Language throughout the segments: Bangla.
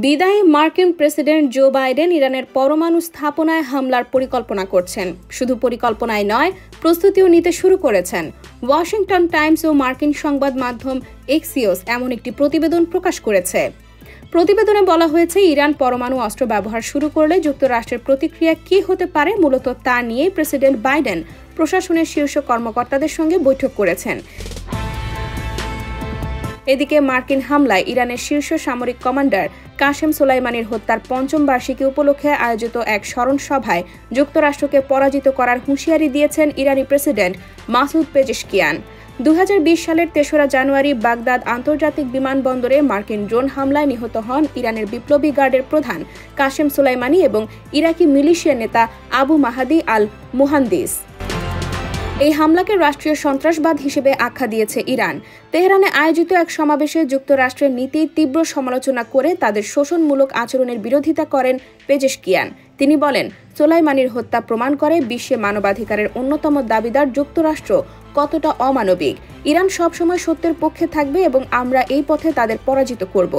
বিদায়ী মার্কিন প্রেসিডেন্ট জো বাইডেন ইরানের পরমাণু স্থাপনায় হামলার পরিকল্পনা করছেন। শুধু পরিকল্পনায় নয়, প্রস্তুতিও নিতে শুরু করেছেন। ওয়াশিংটন টাইমস ও মার্কিন সংবাদ মাধ্যম এক্সিওস এমন একটি প্রতিবেদন প্রকাশ করেছে। প্রতিবেদনে বলা হয়েছে, ইরান পরমাণু অস্ত্র ব্যবহার শুরু করলে যুক্তরাষ্ট্রের প্রতিক্রিয়া কী হতে পারে, মূলত তা নিয়েই প্রেসিডেন্ট বাইডেন প্রশাসনের শীর্ষ কর্মকর্তাদের সঙ্গে বৈঠক করেছেন। এদিকে মার্কিন হামলায় ইরানের শীর্ষ সামরিক কমান্ডার কাশেম সোলাইমানির হত্যার পঞ্চম বার্ষিকী উপলক্ষে আয়োজিত এক স্মরণ সভায় যুক্তরাষ্ট্রকে পরাজিত করার হুঁশিয়ারি দিয়েছেন ইরানি প্রেসিডেন্ট মাসুদ পেজেশকিয়ান। 2020 সালের 3রা জানুয়ারি বাগদাদ আন্তর্জাতিক বিমানবন্দরে মার্কিন ড্রোন হামলায় নিহত হন ইরানের বিপ্লবী গার্ডের প্রধান কাশেম সোলাইমানি এবং ইরাকি মিলিশিয়া নেতা আবু মাহাদি আল মুহান্দিস। এই হামলাকে রাষ্ট্রীয় সন্ত্রাসবাদ হিসেবে আখ্যা দিয়েছে ইরান। তেহরানে আয়োজিত এক সমাবেশে যুক্তরাষ্ট্রের নীতির তীব্র সমালোচনা করে তাদের শোষণমূলক আচরণের বিরোধিতা করেন পেজেশকিয়ান। তিনি বলেন, সোলাইমানির হত্যা প্রমাণ করে বিশ্বে মানবাধিকারের অন্যতম দাবিদার যুক্তরাষ্ট্র কতটা অমানবিক। ইরান সবসময় সত্যের পক্ষে থাকবে এবং আমরা এই পথে তাদের পরাজিত করব।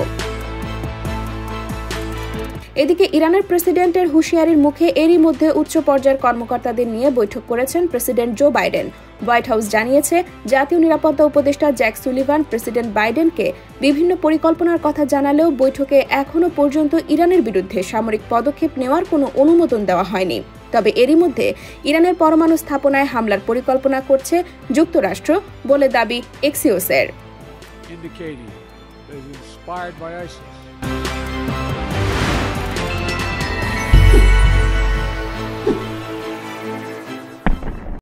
এদিকে ইরানের প্রেসিডেন্টের হুঁশিয়ারির মুখে এরই মধ্যে উচ্চ পর্যায়ের কর্মকর্তাদের নিয়ে বৈঠক করেছেন president Joe Biden. White House জানিয়েছে, জাতীয় নিরাপত্তা উপদেষ্টা জ্যাক সুলিভান প্রেসিডেন্ট বাইডেনকে বিভিন্ন পরিকল্পনার কথা জানালেও বৈঠকে এখনও পর্যন্ত ইরানের বিরুদ্ধে সামরিক পদক্ষেপ নেওয়ার কোনো অনুমোদন দেওয়া হয়নি। তবে এরই মধ্যে ইরানের পরমাণু স্থাপনায় হামলার পরিকল্পনা করছে যুক্তরাষ্ট্র বলে দাবি এক্সিওসের।